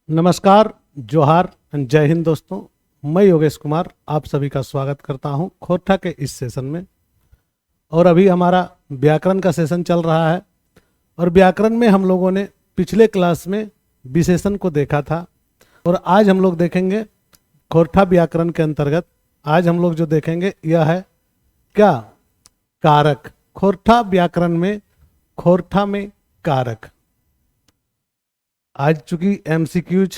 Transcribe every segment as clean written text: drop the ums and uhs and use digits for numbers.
नमस्कार, जोहार एंड जय हिंद दोस्तों। मैं योगेश कुमार आप सभी का स्वागत करता हूं खोरठा के इस सेशन में। और अभी हमारा व्याकरण का सेशन चल रहा है और व्याकरण में हम लोगों ने पिछले क्लास में विशेषण को देखा था और आज हम लोग देखेंगे खोरठा व्याकरण के अंतर्गत। आज हम लोग जो देखेंगे यह है क्या, कारक। खोरठा व्याकरण में खोरठा में कारक। आज चूंकि एमसीक्यूज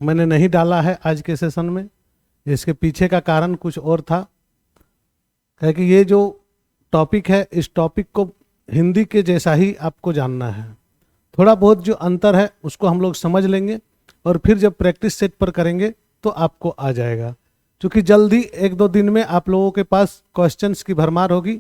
मैंने नहीं डाला है आज के सेशन में, इसके पीछे का कारण कुछ और था। है कि ये जो टॉपिक है इस टॉपिक को हिंदी के जैसा ही आपको जानना है। थोड़ा बहुत जो अंतर है उसको हम लोग समझ लेंगे और फिर जब प्रैक्टिस सेट पर करेंगे तो आपको आ जाएगा। क्योंकि जल्दी एक दो दिन में आप लोगों के पास क्वेश्चंस की भरमार होगी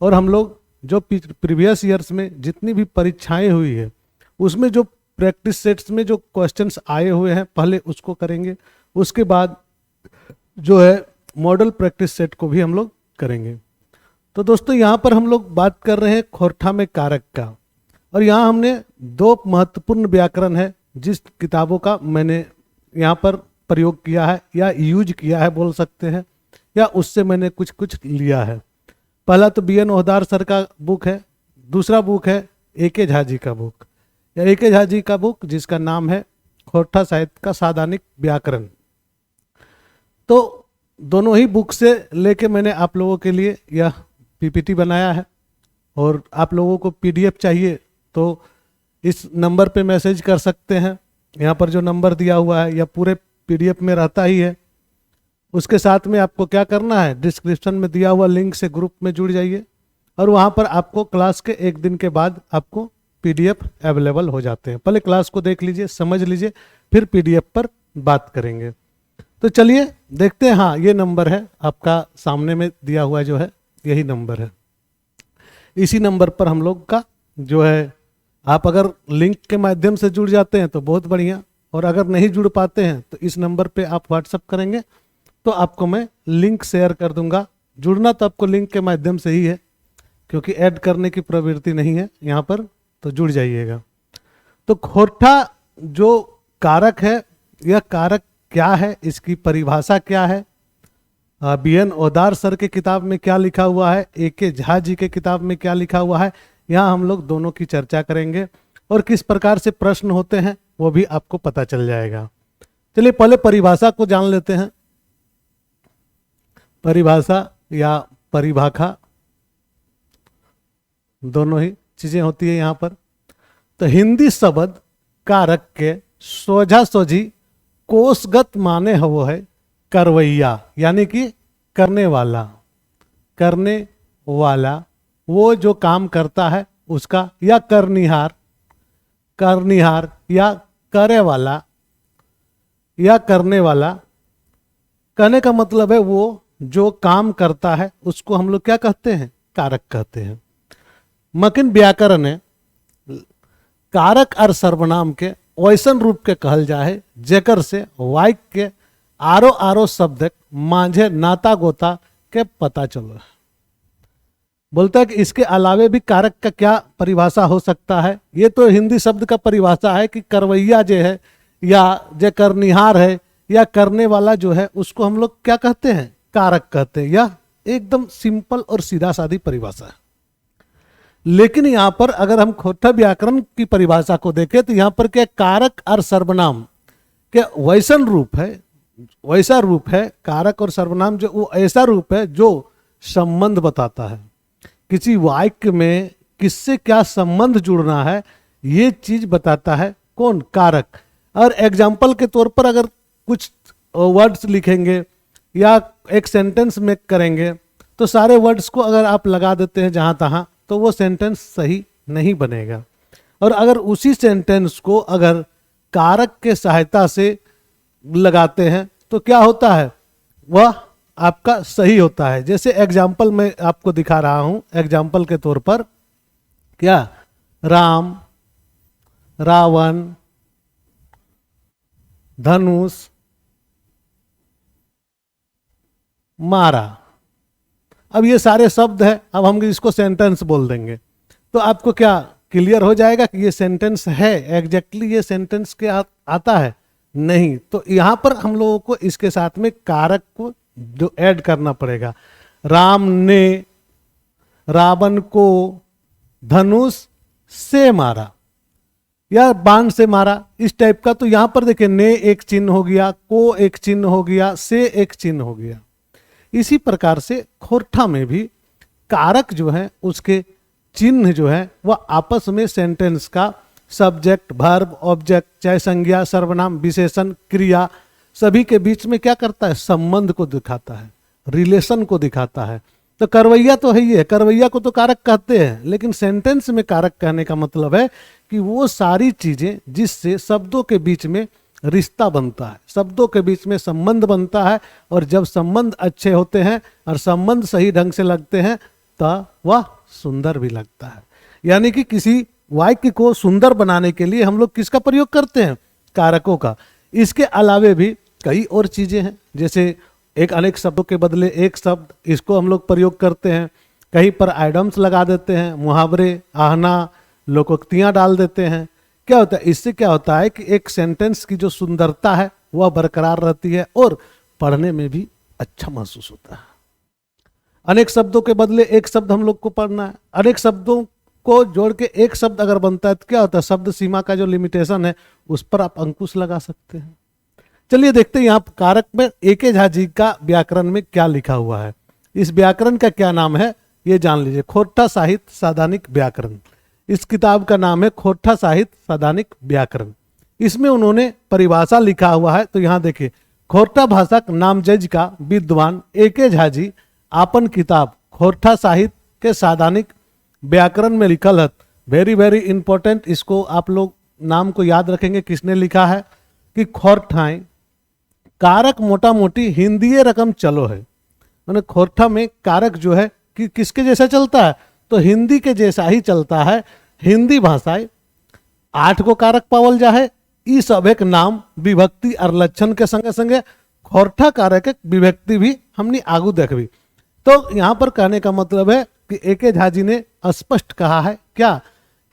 और हम लोग जो प्रीवियस ईयर्स में जितनी भी परीक्षाएं हुई है उसमें जो प्रैक्टिस सेट्स में जो क्वेश्चंस आए हुए हैं पहले उसको करेंगे, उसके बाद जो है मॉडल प्रैक्टिस सेट को भी हम लोग करेंगे। तो दोस्तों यहाँ पर हम लोग बात कर रहे हैं खोरठा में कारक का। और यहाँ हमने दो महत्वपूर्ण व्याकरण है जिस किताबों का मैंने यहाँ पर प्रयोग किया है या यूज किया है बोल सकते हैं, या उससे मैंने कुछ कुछ लिया है। पहला तो BN ओहदार सर का बुक है, दूसरा बुक है AK झा जी का बुक, या AK झा जी का बुक जिसका नाम है खोरठा साहित्य का सादानिक व्याकरण। तो दोनों ही बुक से लेके मैंने आप लोगों के लिए यह PPT बनाया है। और आप लोगों को PDF चाहिए तो इस नंबर पे मैसेज कर सकते हैं। यहाँ पर जो नंबर दिया हुआ है यह पूरे PDF में रहता ही है। उसके साथ में आपको क्या करना है, डिस्क्रिप्शन में दिया हुआ लिंक से ग्रुप में जुड़ जाइए और वहाँ पर आपको क्लास के एक दिन के बाद आपको PDF अवेलेबल हो जाते हैं। पहले क्लास को देख लीजिए, समझ लीजिए, फिर PDF पर बात करेंगे। तो चलिए देखते हैं। हाँ, ये नंबर है आपका सामने में दिया हुआ जो है यही नंबर है। इसी नंबर पर हम लोग का जो है, आप अगर लिंक के माध्यम से जुड़ जाते हैं तो बहुत बढ़िया, और अगर नहीं जुड़ पाते हैं तो इस नंबर पे आप व्हाट्सअप करेंगे तो आपको मैं लिंक शेयर कर दूंगा। जुड़ना तो आपको लिंक के माध्यम से ही है क्योंकि ऐड करने की प्रवृत्ति नहीं है यहाँ पर, तो जुड़ जाइएगा। तो खोरठा जो कारक है, यह कारक क्या है, इसकी परिभाषा क्या है, BN ओहदार सर के किताब में क्या लिखा हुआ है, AK झा जी के किताब में क्या लिखा हुआ है, यहाँ हम लोग दोनों की चर्चा करेंगे और किस प्रकार से प्रश्न होते हैं वो भी आपको पता चल जाएगा। चलिए पहले परिभाषा को जान लेते हैं। परिभाषा या परिभाषा दोनों ही चीजें होती है यहाँ पर। तो हिंदी शब्द कारक के सोझा सोझी कोषगत माने वो है करवैया, यानी कि करने वाला। करने वाला वो जो काम करता है उसका, या करनिहार, करनिहार या करे वाला या करने वाला। कहने का मतलब है वो जो काम करता है उसको हम लोग क्या कहते हैं, कारक कहते हैं। मकिन व्याकरण है कारक और सर्वनाम के वैसन रूप के कहल जाए जेकर से वाक्य के आरो आरो शब्द मांझे नाता गोता के पता चलो। बोलता है कि इसके अलावे भी कारक का क्या परिभाषा हो सकता है। ये तो हिंदी शब्द का परिभाषा है कि करवैया जो है या जो करनिहार है या करने वाला जो है उसको हम लोग क्या कहते हैं, कारक कहते हैं। यह एकदम सिंपल और सीधा सादी परिभाषा है। लेकिन यहाँ पर अगर हम खोरठा व्याकरण की परिभाषा को देखें तो यहाँ पर क्या कारक और सर्वनाम के वैसन रूप है, वैसा रूप है। कारक और सर्वनाम जो वो ऐसा रूप है जो संबंध बताता है। किसी वाक्य में किससे क्या संबंध जुड़ना है ये चीज बताता है कौन, कारक। और एग्जाम्पल के तौर पर अगर कुछ वर्ड्स लिखेंगे या एक सेंटेंस मेक करेंगे तो सारे वर्ड्स को अगर आप लगा देते हैं जहां तहां तो वो सेंटेंस सही नहीं बनेगा। और अगर उसी सेंटेंस को अगर कारक के सहायता से लगाते हैं तो क्या होता है, वह आपका सही होता है। जैसे एग्जाम्पल मैं आपको दिखा रहा हूं, एग्जाम्पल के तौर पर क्या, राम, रावण, धनुष, मारा। अब ये सारे शब्द है, अब हम इसको सेंटेंस बोल देंगे तो आपको क्या क्लियर हो जाएगा कि ये सेंटेंस है, एग्जैक्टली ये सेंटेंस के आता है। नहीं। तो यहां पर हम लोगों को इसके साथ में कारक को जो ऐड करना पड़ेगा। राम ने रावण को धनुष से मारा या बाण से मारा, इस टाइप का। तो यहां पर देखिए ने एक चिन्ह हो गया, को एक चिन्ह हो गया, से एक चिन्ह हो गया। इसी प्रकार से खोरठा में भी कारक जो है उसके चिन्ह जो है वह आपस में सेंटेंस का सब्जेक्ट, वर्ब, ऑब्जेक्ट, चाहे संज्ञा, सर्वनाम, विशेषण, क्रिया, सभी के बीच में क्या करता है, संबंध को दिखाता है, रिलेशन को दिखाता है। तो करवैया तो है ही है, करवैया को तो कारक कहते हैं, लेकिन सेंटेंस में कारक कहने का मतलब है कि वो सारी चीजें जिससे शब्दों के बीच में रिश्ता बनता है, शब्दों के बीच में संबंध बनता है, और जब संबंध अच्छे होते हैं और संबंध सही ढंग से लगते हैं तो वह सुंदर भी लगता है। यानी कि किसी वाक्य को सुंदर बनाने के लिए हम लोग किसका प्रयोग करते हैं, कारकों का। इसके अलावे भी कई और चीजें हैं, जैसे एक अनेक शब्दों के बदले एक शब्द, इसको हम लोग प्रयोग करते हैं। कहीं पर आइडम्स लगा देते हैं, मुहावरे, आहना, लोकोक्तियां डाल देते हैं। क्या होता है, इससे क्या होता है कि एक सेंटेंस की जो सुंदरता है वह बरकरार रहती है और पढ़ने में भी अच्छा महसूस होता है। अनेक शब्दों के बदले एक शब्द हम लोग को पढ़ना है, अनेक शब्दों को जोड़ के एक शब्द अगर बनता है तो क्या होता है, शब्द सीमा का जो लिमिटेशन है उस पर आप अंकुश लगा सकते हैं। चलिए देखते हैं यहाँ कारक में ए.के. झा जी का व्याकरण में क्या लिखा हुआ है। इस व्याकरण का क्या नाम है ये जान लीजिए, खोरठा साहित्य सादानिक व्याकरण। इस किताब का नाम है खोरठा साहित्य सादानिक व्याकरण। इसमें उन्होंने परिभाषा लिखा हुआ है, तो यहाँ देखिए, खोरठा भाषा नामजज का विद्वान ए.के. झा जी आपन किताब खोरठा साहित्य के सादानिक व्याकरण में लिखल है। वेरी वेरी इंपॉर्टेंट, इसको आप लोग नाम को याद रखेंगे किसने लिखा है, कि खोरठाएं कारक मोटा मोटी हिंदी रकम चलो है। मैंने खोरठा में कारक जो है कि किसके जैसा चलता है, तो हिंदी के जैसा ही चलता है। हिंदी भाषाएं 8 को कारक पावल जा है, ई सब एक नाम विभक्ति और लक्षण के संगे संगे खोरठा कारक एक विभक्ति भी हमने आगू देखी। तो यहाँ पर कहने का मतलब है कि ए.के. झा जी ने स्पष्ट कहा है क्या,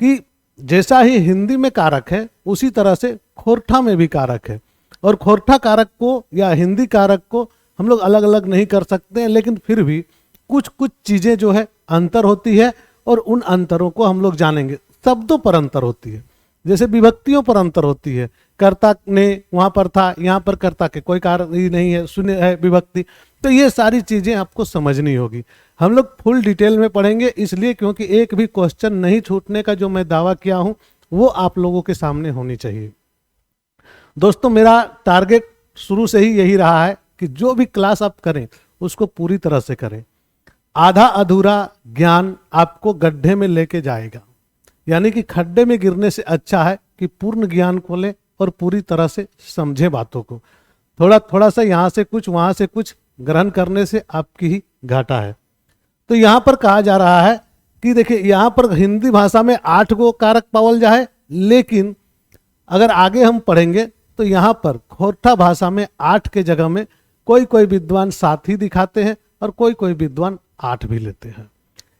कि जैसा ही हिंदी में कारक है उसी तरह से खोरठा में भी कारक है। और खोरठा कारक को या हिंदी कारक को हम लोग अलग अलग नहीं कर सकते हैं, लेकिन फिर भी कुछ कुछ चीजें जो है अंतर होती है, और उन अंतरों को हम लोग जानेंगे। शब्दों पर अंतर होती है, जैसे विभक्तियों पर अंतर होती है। कर्ता ने वहां पर था, यहाँ पर कर्ता के कोई कारण ही नहीं है, शून्य है विभक्ति। तो ये सारी चीजें आपको समझनी होगी। हम लोग फुल डिटेल में पढ़ेंगे, इसलिए क्योंकि एक भी क्वेश्चन नहीं छूटने का जो मैं दावा किया हूं वो आप लोगों के सामने होनी चाहिए। दोस्तों, मेरा टारगेट शुरू से ही यही रहा है कि जो भी क्लास आप करें उसको पूरी तरह से करें। आधा अधूरा ज्ञान आपको गड्ढे में लेके जाएगा, यानी कि खड्डे में गिरने से अच्छा है कि पूर्ण ज्ञान को लें और पूरी तरह से समझे बातों को। थोड़ा थोड़ा सा यहाँ से कुछ वहाँ से कुछ ग्रहण करने से आपकी ही घाटा है। तो यहाँ पर कहा जा रहा है कि देखिए, यहाँ पर हिंदी भाषा में 8 को कारक पावल जाए, लेकिन अगर आगे हम पढ़ेंगे तो यहाँ पर खोरठा भाषा में 8 के जगह में कोई कोई विद्वान 7 ही दिखाते हैं और कोई कोई विद्वान 8 भी लेते हैं।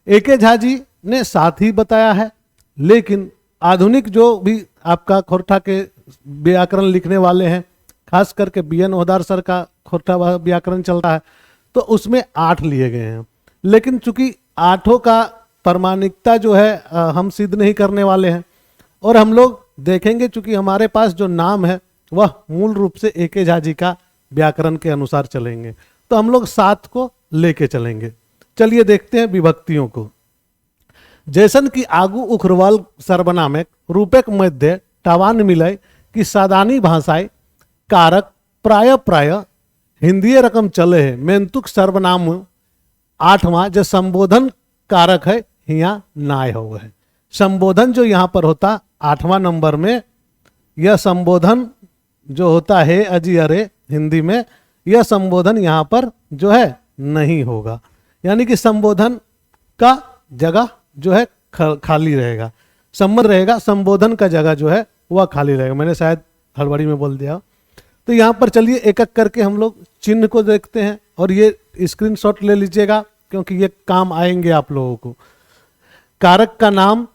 ए.के. झा जी ने 7 ही बताया है, लेकिन आधुनिक जो भी आपका खोरठा के व्याकरण लिखने वाले हैं, खास करके बी.एन. ओहदार सर का खोरठा व्याकरण चल रहा है, तो उसमें 8 लिए गए हैं। लेकिन चूंकि 8 का प्रमाणिकता जो है हम सिद्ध नहीं करने वाले हैं, और हम लोग देखेंगे चूंकि हमारे पास जो नाम है वह मूल रूप से ए.के. झा जी का व्याकरण के अनुसार चलेंगे, तो हम लोग 7 को लेके चलेंगे। चलिए देखते हैं विभक्तियों को। जैसन की आगू उखरवाल सर्वनामक रूपक मध्य टावान मिलय कि सादानी भाषाएं कारक प्राय हिंदी रकम चले है। मेंतुक सर्वनाम 8वां जो संबोधन कारक है यहाँ नाय हो है। संबोधन जो यहाँ पर होता 8वां नंबर में, यह संबोधन जो होता है अजी अरे हिंदी में, यह संबोधन यहाँ पर जो है नहीं होगा। यानी कि संबोधन का जगह जो है खाली रहेगा, संबंध रहेगा, संबोधन का जगह जो है वह खाली रहेगा। मैंने शायद हड़बड़ी में बोल दिया। तो यहाँ पर चलिए एक एक करके हम लोग चिन्ह को देखते हैं, और ये स्क्रीनशॉट ले लीजिएगा क्योंकि ये काम आएंगे आप लोगों को। कारक का नाम,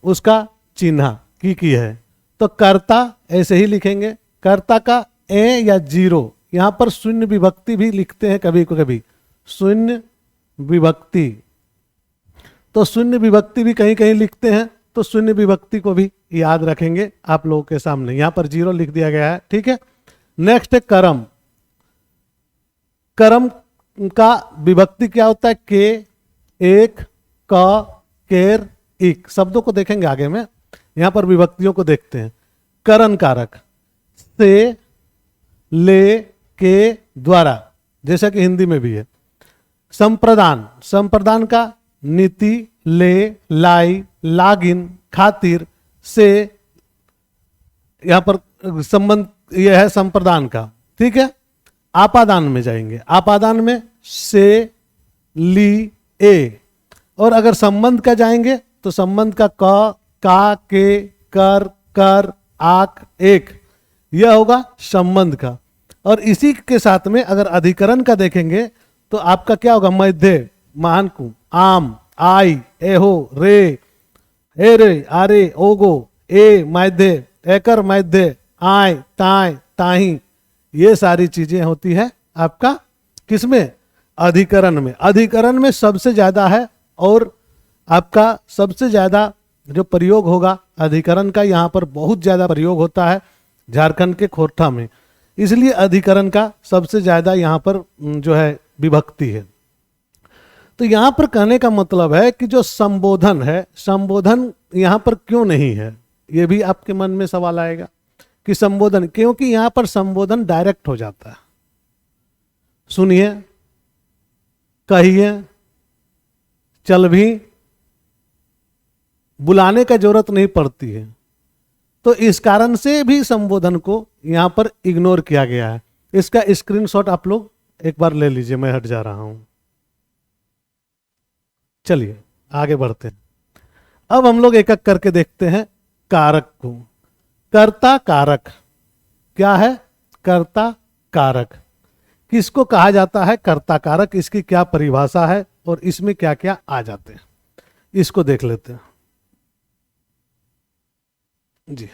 उसका चिन्ह की है, तो कर्ता ऐसे ही लिखेंगे, कर्ता का ए या जीरो, यहां पर शून्य विभक्ति भी लिखते हैं कभी कभी, शून्य विभक्ति, तो शून्य विभक्ति भी कहीं कहीं लिखते हैं, तो शून्य विभक्ति को भी याद रखेंगे आप लोगों के सामने। यहां पर जीरो लिख दिया गया है, ठीक है। नेक्स्ट है कर्म। कर्म का विभक्ति क्या होता है? के, एक, क, केर, इक। शब्दों को देखेंगे आगे में, यहां पर विभक्तियों को देखते हैं। करण कारक से, ले, के, द्वारा, जैसा कि हिंदी में भी है। संप्रदान, संप्रदान का नीति, ले, लाई, लागिन, खातिर, से, यहां पर संबंध यह है संप्रदान का, ठीक है। आपादान में जाएंगे, आपादान में से, ली, ए, और अगर संबंध का जाएंगे तो संबंध का क, का, के, कर, कर, आक, एक, यह होगा संबंध का। और इसी के साथ में अगर अधिकरण का देखेंगे तो आपका क्या होगा? मध्य, महानकु, आम, आई, एहो, रे, एरे, आरे, ओगो, ए, मध्य, एकर, मध्य, आय, ताय, ताही, ये सारी चीजें होती है आपका किसमें? अधिकरण में। अधिकरण में सबसे ज्यादा है, और आपका सबसे ज्यादा जो प्रयोग होगा अधिकरण का, यहाँ पर बहुत ज्यादा प्रयोग होता है झारखंड के खोरठा में, इसलिए अधिकरण का सबसे ज्यादा यहाँ पर जो है विभक्ति है। तो यहाँ पर कहने का मतलब है कि जो संबोधन है, संबोधन यहाँ पर क्यों नहीं है? ये भी आपके मन में सवाल आएगा कि संबोधन, क्योंकि यहाँ पर संबोधन डायरेक्ट हो जाता है। सुनिए, कहिए, चल भी, बुलाने का जरूरत नहीं पड़ती है। तो इस कारण से भी संबोधन को यहां पर इग्नोर किया गया है। इसका स्क्रीनशॉट आप लोग एक बार ले लीजिए, मैं हट जा रहा हूं। चलिए आगे बढ़ते हैं। अब हम लोग एक एक करके देखते हैं कारक को। कर्ता कारक क्या है? कर्ता कारक किसको कहा जाता है? कर्ता कारक, इसकी क्या परिभाषा है और इसमें क्या क्या आ जाते हैं, इसको देख लेते हैं। जी,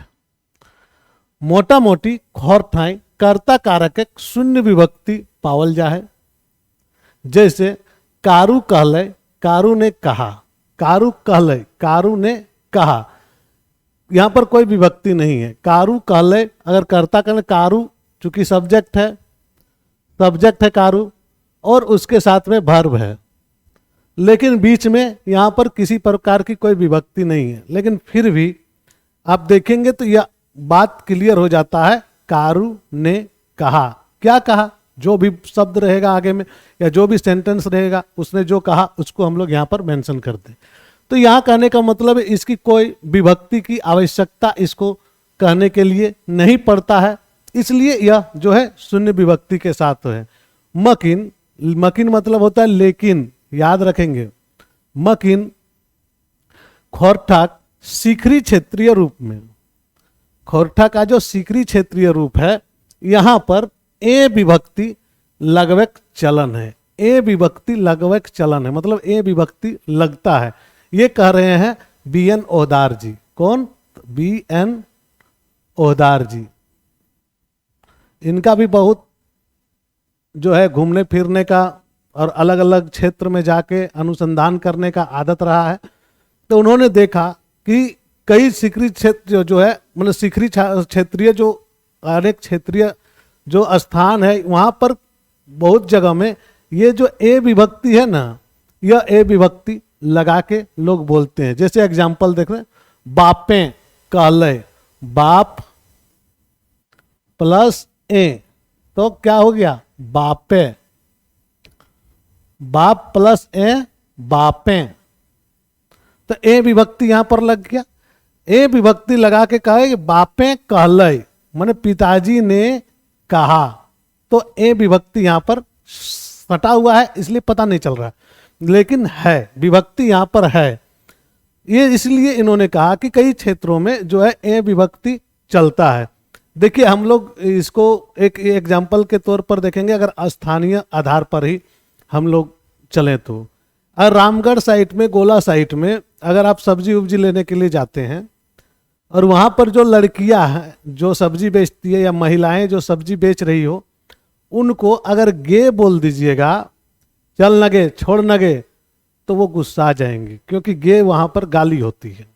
मोटा मोटी खोर ठाई कर्ता कारक एक शून्य विभक्ति पावल जा है। जैसे कारू कहले, कारू ने कहा, कारू कहले, कारू ने कहा, यहां पर कोई विभक्ति नहीं है। कारू कहले, अगर कर्ता कहले, कारू चूंकि सब्जेक्ट है, सब्जेक्ट है कारू, और उसके साथ में वर्ब है, लेकिन बीच में यहां पर किसी प्रकार की कोई विभक्ति नहीं है। लेकिन फिर भी आप देखेंगे तो यह बात क्लियर हो जाता है। कारू ने कहा, क्या कहा? जो भी शब्द रहेगा आगे में या जो भी सेंटेंस रहेगा उसने जो कहा उसको हम लोग यहाँ पर मेंशन करते हैं। तो यहाँ कहने का मतलब है इसकी कोई विभक्ति की आवश्यकता इसको कहने के लिए नहीं पड़ता है, इसलिए यह जो है शून्य विभक्ति के साथ है। मकिन, मकिन मतलब होता है लेकिन, याद रखेंगे। मकिन खोरठाक शिखरी क्षेत्रीय रूप में, खोरठा का जो शिखरी क्षेत्रीय रूप है यहां पर ए विभक्ति लगवक चलन है। ए विभक्ति लगवक चलन है, मतलब ए विभक्ति लगता है। ये कह रहे हैं बी एन ओहदार जी। कौन? बी एन ओहदार जी। इनका भी बहुत जो है घूमने फिरने का और अलग अलग क्षेत्र में जाके अनुसंधान करने का आदत रहा है। तो उन्होंने देखा कि कई शिखरी क्षेत्र जो है, मतलब शिखरी क्षेत्रीय जो अनेक क्षेत्रीय जो स्थान है वहां पर बहुत जगह में ये जो ए विभक्ति है ना, यह ए विभक्ति लगा के लोग बोलते हैं। जैसे एग्जाम्पल देख रहे हैं, बापे कहले, बाप प्लस ए, तो क्या हो गया? बापे। बाप प्लस ए, बापे, तो ए विभक्ति यहां पर लग गया। ए विभक्ति लगा के कहे कि बापे कहले, माने पिताजी ने कहा, तो ए विभक्ति यहां पर सटा हुआ है इसलिए पता नहीं चल रहा, लेकिन है, विभक्ति यहां पर है। ये इसलिए इन्होंने कहा कि कई क्षेत्रों में जो है ए विभक्ति चलता है। देखिए हम लोग इसको एक एग्जाम्पल के तौर पर देखेंगे, अगर स्थानीय आधार पर ही हम लोग चलें तो रामगढ़ साइट में, गोला साइट में अगर आप सब्जी उब्जी लेने के लिए जाते हैं और वहां पर जो लड़कियां हैं जो सब्जी बेचती है या महिलाएं जो सब्जी बेच रही हो, उनको अगर गे बोल दीजिएगा, चल नगे, छोड़ नगे, तो वो गुस्सा आ जाएंगे, क्योंकि गे वहां पर गाली होती है।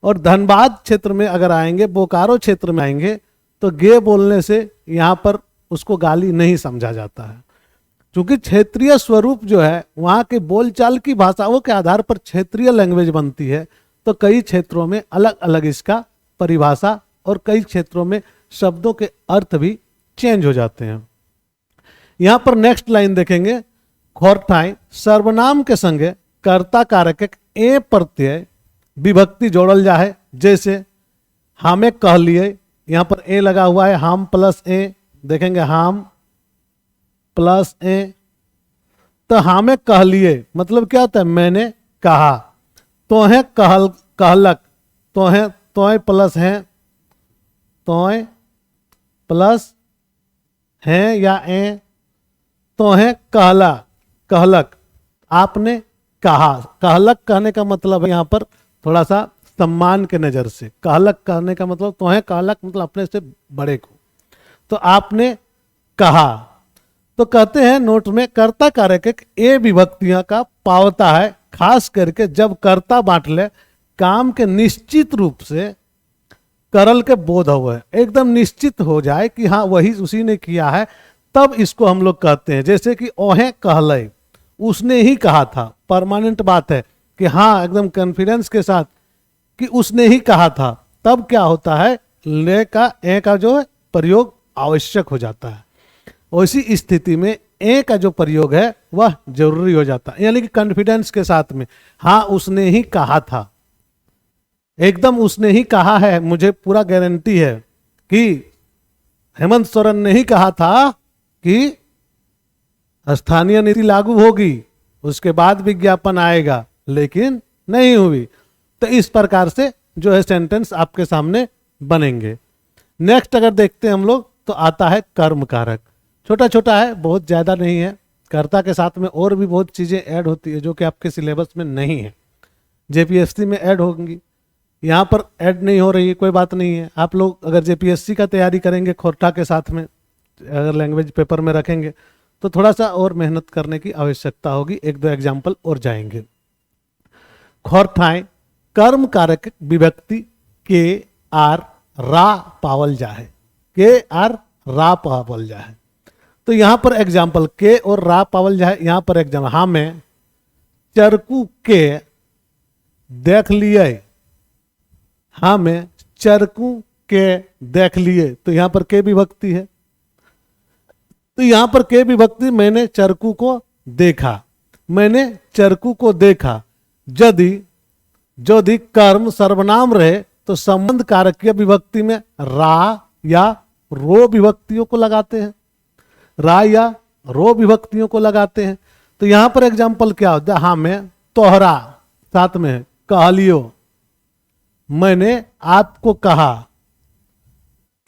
और धनबाद क्षेत्र में अगर आएंगे, बोकारो क्षेत्र में आएंगे, तो गे बोलने से यहाँ पर उसको गाली नहीं समझा जाता है, क्योंकि क्षेत्रीय स्वरूप जो है वहाँ के बोलचाल की भाषाओं के आधार पर क्षेत्रीय लैंग्वेज बनती है। तो कई क्षेत्रों में अलग अलग इसका परिभाषा और कई क्षेत्रों में शब्दों के अर्थ भी चेंज हो जाते हैं। यहाँ पर नेक्स्ट लाइन देखेंगे, खोरठाई सर्वनाम के संगे कर्ता कारक एक ए प्रत्यय विभक्ति जोड़ल जा है। जैसे हमें कह लिए, यहाँ पर ए लगा हुआ है, हम प्लस ए, देखेंगे हम प्लस ए, तो हमें कह लिए मतलब क्या होता है, मैंने कहा। तोहे कहलक, तोय प्लस है, तोय प्लस है या ए, तोहे कहलक, आपने कहा। कहलक कहने का मतलब है यहाँ पर थोड़ा सा सम्मान के नजर से, कहलक कहने का मतलब, तोहे कहलक मतलब अपने से बड़े को, तो आपने कहा। तो कहते हैं नोट में, कर्ता कारक ए विभक्तियां का पावता है, खास करके जब कर्ता बांट ले काम के निश्चित रूप से करल के बोध हुए, एकदम निश्चित हो जाए कि हाँ वही उसी ने किया है, तब इसको हम लोग कहते हैं। जैसे कि ओहे कहले, उसने ही कहा था, परमानेंट बात है कि हाँ एकदम कॉन्फिडेंस के साथ कि उसने ही कहा था, तब क्या होता है, ले का ए का जो है प्रयोग आवश्यक हो जाता है। उसी स्थिति में ए का जो प्रयोग है वह जरूरी हो जाता है, यानी कि कॉन्फिडेंस के साथ में, हाँ उसने ही कहा था, एकदम उसने ही कहा है, मुझे पूरा गारंटी है कि हेमंत सोरेन ने ही कहा था कि स्थानीय नीति लागू होगी, उसके बाद विज्ञापन आएगा, लेकिन नहीं हुई। तो इस प्रकार से जो है सेंटेंस आपके सामने बनेंगे। नेक्स्ट अगर देखते हैं हम लोग, तो आता है कर्म कारक। छोटा छोटा है, बहुत ज़्यादा नहीं है। कर्ता के साथ में और भी बहुत चीज़ें ऐड होती है जो कि आपके सिलेबस में नहीं है, जेपीएससी में ऐड होंगी, यहाँ पर ऐड नहीं हो रही है, कोई बात नहीं है। आप लोग अगर जेपीएससी का तैयारी करेंगे खोरठा के साथ में, अगर लैंग्वेज पेपर में रखेंगे, तो थोड़ा सा और मेहनत करने की आवश्यकता होगी। एक दो एग्जाम्पल और जाएंगे। खोरठाएं कर्म कारक विभक्ति के आर रा पावल जाए, के आर रा पावल जाए। तो यहाँ पर एग्जाम्पल के और रा पावल जाए। यहाँ पर एग्जाम्पल, हाँ मैं चरकू के देख लिए, हाँ मैं चरकू के देख लिए, तो यहाँ पर के विभक्ति है। तो यहाँ पर के विभक्ति, मैंने चरकू को देखा, मैंने चरकू को देखा। यदि कर्म सर्वनाम रहे तो संबंध कारकीय विभक्ति में रा या रो विभक्तियों को लगाते हैं, रा या रो विभक्तियों को लगाते हैं। तो यहाँ पर एग्जाम्पल क्या होता है, हाँ मैं तोहरा, साथ में कहलियो, मैंने आपको कहा।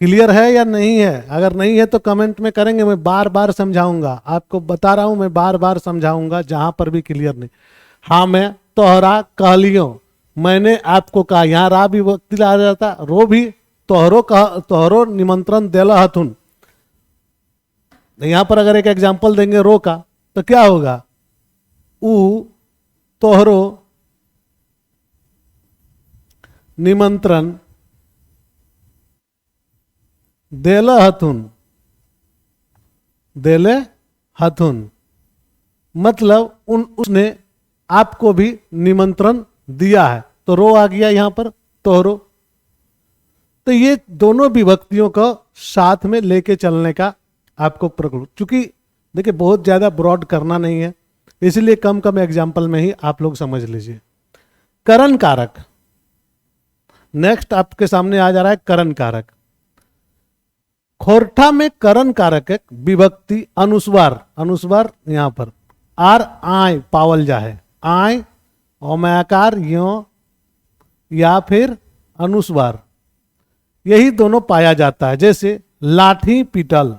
क्लियर है या नहीं है? अगर नहीं है तो कमेंट में करेंगे, मैं बार बार समझाऊंगा, आपको बता रहा हूं, मैं बार बार समझाऊंगा जहां पर भी क्लियर नहीं। हाँ मैं तोहरा कहलियो, मैंने आपको कहा, यहाँ रा भी वक्त आ जाता, रो भी तोहरो निमंत्रण देला हथुन। यहाँ पर अगर एक एग्जाम्पल देंगे रो का, तो क्या होगा, ऊ तोहरो निमंत्रण देले हथुन, मतलब उसने आपको भी निमंत्रण दिया है, तो रो आ गया यहाँ पर, तोहरो। तो ये दोनों विभक्तियों को साथ में लेके चलने का आपको प्रयोग, चूंकि देखिए बहुत ज्यादा ब्रॉड करना नहीं है, इसलिए कम कम एग्जाम्पल में ही आप लोग समझ लीजिए। करण कारक, नेक्स्ट आपके सामने आ जा रहा है करण कारक। खोरठा में करण कारक एक विभक्ति अनुस्वार, अनुस्वार यहां पर आर आय पावल जा है, आय ओमकार यो या फिर अनुस्वार, यही दोनों पाया जाता है। जैसे लाठी पीटल,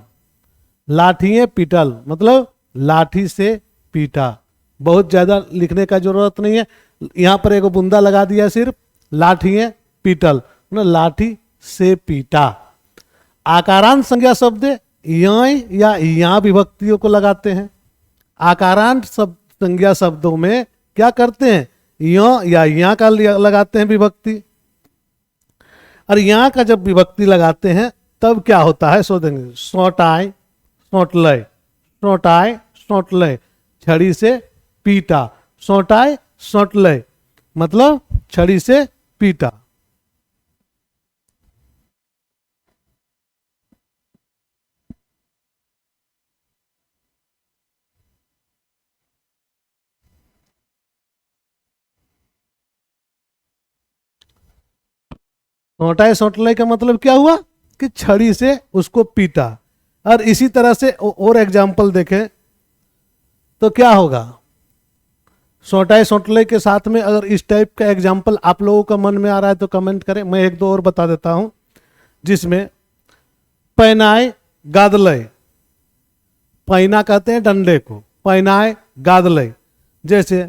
लाठियां पीटल मतलब लाठी से पीटा, बहुत ज्यादा लिखने का जरूरत नहीं है, यहां पर एक बूंदा लगा दिया सिर्फ, लाठियां पीटल, ना लाठी से पीटा। आकारांत संज्ञा शब्द यय या या विभक्तियों को लगाते हैं। आकारांत संज्ञा शब्दों में क्या करते हैं, या या का लगाते हैं विभक्ति। और यहाँ का जब विभक्ति लगाते हैं तब क्या होता है, सो देंगे सोटाए सोटलय, सोटाए सोटलय, छड़ी से पीटा। सोटाए सोटलय मतलब छड़ी से पीटा। सोटाए सोटलय का मतलब क्या हुआ कि छड़ी से उसको पीटा। और इसी तरह से और एग्जाम्पल देखें तो क्या होगा, सोटाए सोटले के साथ में अगर इस टाइप का एग्जाम्पल आप लोगों का मन में आ रहा है तो कमेंट करें। मैं एक दो और बता देता हूं, जिसमें पहनाए गादलय, पहना कहते हैं डंडे को, पहनाए गादलय, जैसे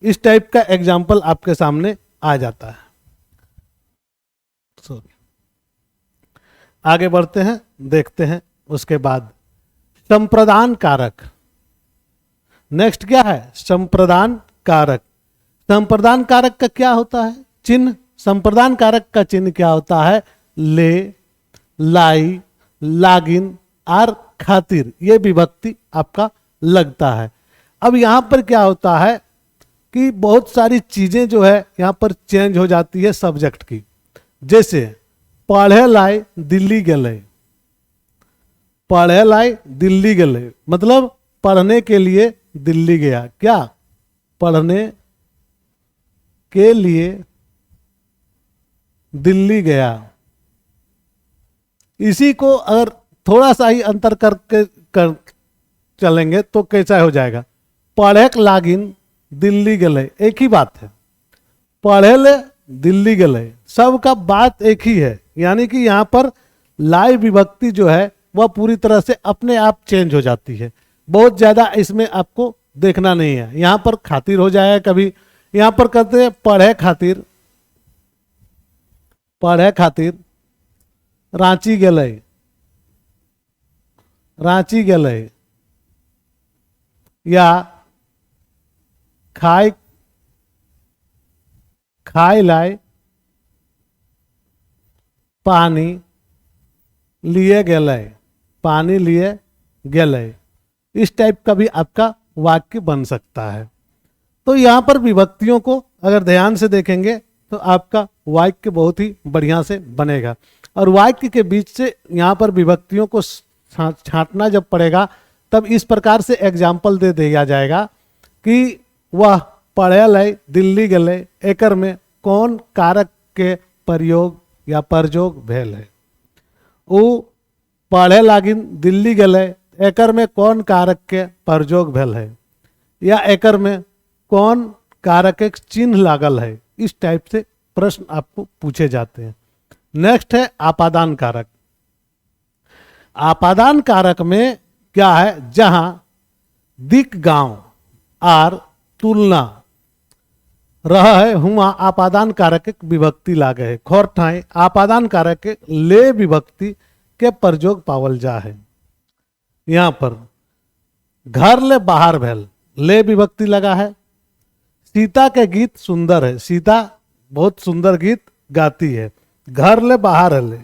इस टाइप का एग्जाम्पल आपके सामने आ जाता है। आगे बढ़ते हैं, देखते हैं उसके बाद संप्रदान कारक। नेक्स्ट क्या है, संप्रदान कारक। संप्रदान कारक का क्या होता है चिन्ह, संप्रदान कारक का चिन्ह क्या होता है, ले, लाई, लागिन और खातिर, ये विभक्ति आपका लगता है। अब यहां पर क्या होता है कि बहुत सारी चीजें जो है यहां पर चेंज हो जाती है सब्जेक्ट की। जैसे पढ़े लाई दिल्ली गए, पढ़े लाई दिल्ली गए मतलब पढ़ने के लिए दिल्ली गया। क्या, पढ़ने के लिए दिल्ली गया। इसी को अगर थोड़ा सा ही अंतर करके चलेंगे तो कैसा हो जाएगा, पढ़े लागिन दिल्ली गए, एक ही बात है। पढ़े ले दिल्ली गए, सबका बात एक ही है। यानी कि यहां पर लाई विभक्ति जो है वह पूरी तरह से अपने आप चेंज हो जाती है। बहुत ज्यादा इसमें आपको देखना नहीं है। यहां पर खातिर हो जाएगा, कभी यहां पर कहते हैं पढ़े खातिर, पढ़े खातिर रांची गए, रांची गए, या खाए खाए लाए पानी लिए गए, पानी लिए गए। इस टाइप का भी आपका वाक्य बन सकता है। तो यहां पर विभक्तियों को अगर ध्यान से देखेंगे तो आपका वाक्य बहुत ही बढ़िया से बनेगा। और वाक्य के बीच से यहां पर विभक्तियों को छांटना जब पड़ेगा तब इस प्रकार से एग्जाम्पल दे दिया जाएगा कि वह पढ़े लय दिल्ली गए, एकर में कौन कारक के प्रयोग या प्रयोग भेल है। वो पढ़े लागिन दिल्ली गए, एकर में कौन कारक के प्रयोग भेल है, या एकर में कौन कारक के चिन्ह लागल है। इस टाइप से प्रश्न आपको पूछे जाते हैं। नेक्स्ट है आपादान कारक। आपादान कारक में क्या है, जहां दिक गांव आर तुलना रह है हुआ आपादान कारक विभक्ति लागे है। खोरठाई आपादान कारक ले विभक्ति के प्रयोग पावल जा है। यहां पर घर ले बाहर भेल, ले विभक्ति लगा है। सीता के गीत सुंदर है, सीता बहुत सुंदर गीत गाती है। घर ले बाहर है, ले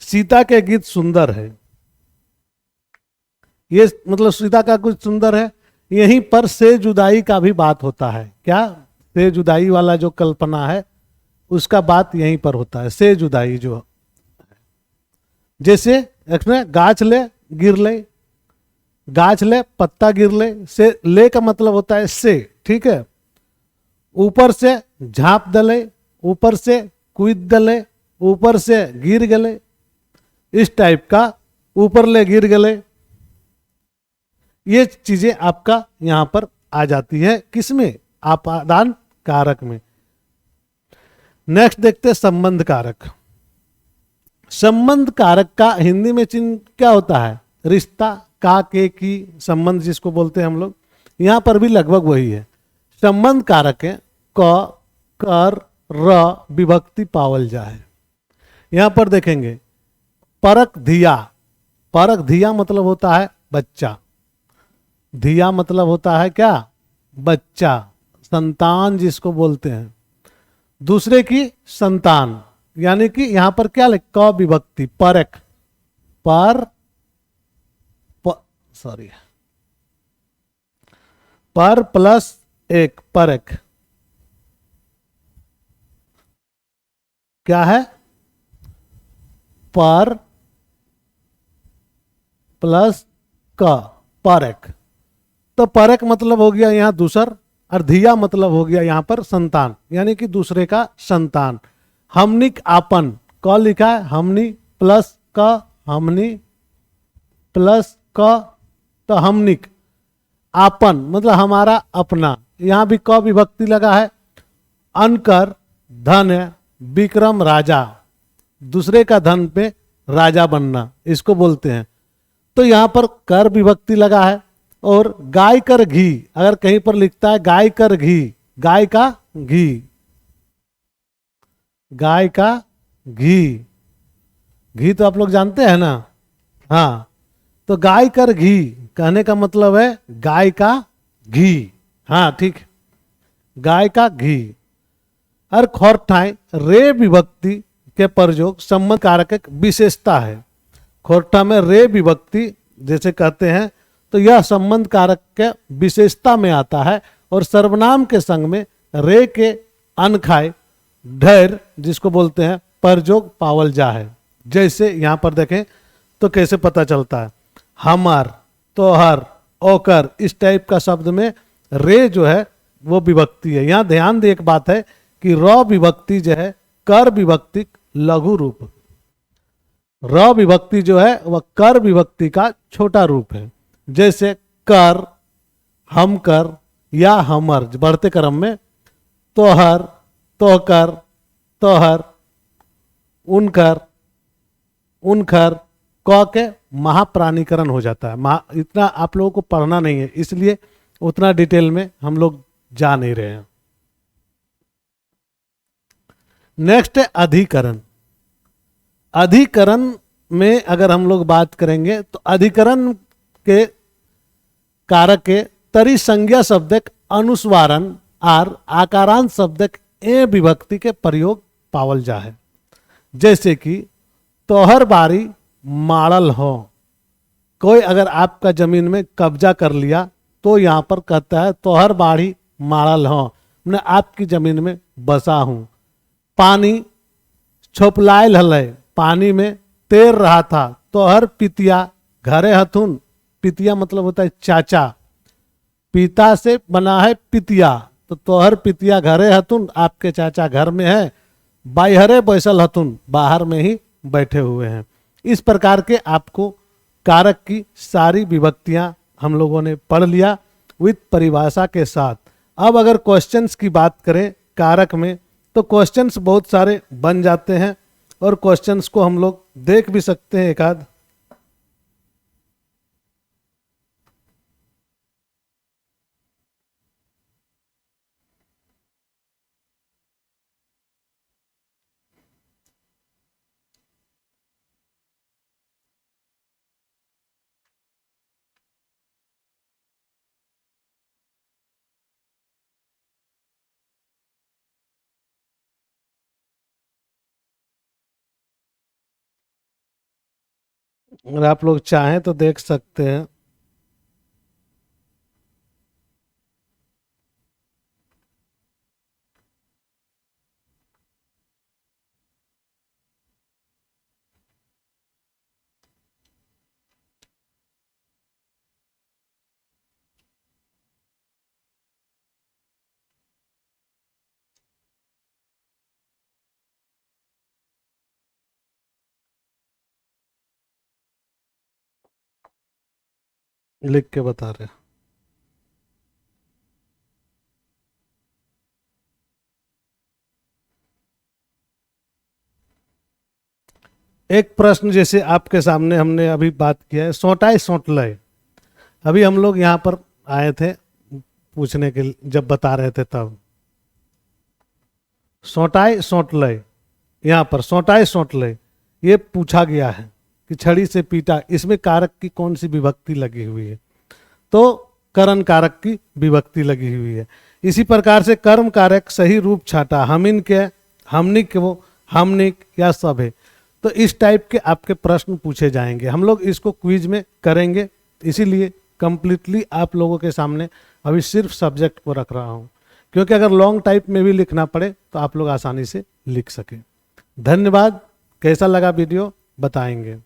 सीता के गीत सुंदर है, ये मतलब सीता का कुछ सुंदर है। यहीं पर से जुदाई का भी बात होता है। क्या, से जुदाई वाला जो कल्पना है उसका बात यहीं पर होता है। से जुदाई जो, जैसे गाछ ले गिर ले, गाछ ले पत्ता गिर ले, से ले का मतलब होता है से, ठीक है। ऊपर से झाँप दले, ऊपर से कूद दले, ऊपर से गिर गले, इस टाइप का ऊपर ले गिर गले, ये चीजें आपका यहां पर आ जाती है। किसमें, आपादान कारक में। नेक्स्ट देखते हैं संबंध कारक। संबंध कारक का हिंदी में चिन्ह क्या होता है, रिश्ता, का, के, की, संबंध जिसको बोलते हैं हम लोग। यहां पर भी लगभग वही है। संबंध कारक है क, कर, र विभक्ति पावल जाए। यहां पर देखेंगे परक धिया, परक धिया मतलब होता है बच्चा, धिया मतलब होता है क्या, बच्चा, संतान जिसको बोलते हैं, दूसरे की संतान, यानी कि यहां पर क्या क विभक्ति परक, पर सॉरी पर प्लस एक परक क्या है, पर प्लस क परक। तो परक मतलब हो गया यहां दूसर, और धिया मतलब हो गया यहां पर संतान, यानी कि दूसरे का संतान। हमनिक आपन, क लिखा है हमनी प्लस क, हमनी प्लस क, तो हमनिक आपन मतलब हमारा अपना, यहां भी क विभक्ति लगा है। अनकर धन विक्रम राजा, दूसरे का धन पे राजा बनना इसको बोलते हैं। तो यहां पर कर विभक्ति लगा है। और गाय कर घी, अगर कहीं पर लिखता है गाय कर घी, गाय का घी, गाय का घी, घी तो आप लोग जानते हैं ना, हाँ, तो गाय कर घी कहने का मतलब है गाय का घी, हाँ ठीक, गाय का घी। और खोरठाई रे विभक्ति के प्रयोग संबंध कारक एक विशेषता है। खोरठा में रे विभक्ति जैसे कहते हैं तो यह संबंध कारक के विशेषता में आता है, और सर्वनाम के संग में रे के अनखाए ढेर जिसको बोलते हैं प्रयोग पावल जा है। जैसे यहां पर देखें तो कैसे पता चलता है, हमार, तोहर, ओकर, इस टाइप का शब्द में रे जो है वो विभक्ति है। यहां ध्यान दे एक बात है कि र विभक्ति जो है कर विभक्ति लघु रूप, र विभक्ति जो है वह कर विभक्ति का छोटा रूप है। जैसे कर, हम कर या हमर बढ़ते क्रम में, तोहर, तोहकर, तोहर, उनकर, उनखर, क के महाप्राणीकरण हो जाता है। इतना आप लोगों को पढ़ना नहीं है, इसलिए उतना डिटेल में हम लोग जा नहीं रहे हैं। नेक्स्ट है अधिकरण। अधिकरण में अगर हम लोग बात करेंगे तो अधिकरण के कारक के तरी संज्ञा शब्दक अनुस्वारण आर आकारांत शब्दक ए विभक्ति के प्रयोग पावल जा है। जैसे कि तोहर बारी माड़ल हो, कोई अगर आपका जमीन में कब्जा कर लिया तो यहां पर कहता है तोहर बाड़ी माड़ल हो, मैं आपकी जमीन में बसा हूं। पानी छोपलायल हलै, पानी में तैर रहा था, तोहर पितिया घरे हथुन, पितिया मतलब होता है चाचा, पिता से बना है पितिया, तो तोहर पितिया घरे हथुन, आपके चाचा घर में है, बाहरे बैसल हथुन, बाहर में ही बैठे हुए हैं। इस प्रकार के आपको कारक की सारी विभक्तियां हम लोगों ने पढ़ लिया विद परिभाषा के साथ। अब अगर क्वेश्चंस की बात करें कारक में तो क्वेश्चंस बहुत सारे बन जाते हैं, और क्वेश्चंस को हम लोग देख भी सकते हैं एक आध। अगर आप लोग चाहें तो देख सकते हैं। लिख के बता रहे हैं। एक प्रश्न जैसे आपके सामने हमने अभी बात किया है, सोटाई सोटलय, अभी हम लोग यहाँ पर आए थे पूछने के लिए, जब बता रहे थे तब सोटाए सोटलय, यहाँ पर सोटाए सोटलय ये पूछा गया है कि छड़ी से पीटा, इसमें कारक की कौन सी विभक्ति लगी हुई है, तो करण कारक की विभक्ति लगी हुई है। इसी प्रकार से कर्म कारक सही रूप छाटा, हमिन के, हमनिक वो, हमनिक या सब है। तो इस टाइप के आपके प्रश्न पूछे जाएंगे, हम लोग इसको क्विज में करेंगे, इसीलिए कंप्लीटली आप लोगों के सामने अभी सिर्फ सब्जेक्ट को रख रहा हूँ, क्योंकि अगर लॉन्ग टाइप में भी लिखना पड़े तो आप लोग आसानी से लिख सकें। धन्यवाद। कैसा लगा वीडियो बताएंगे।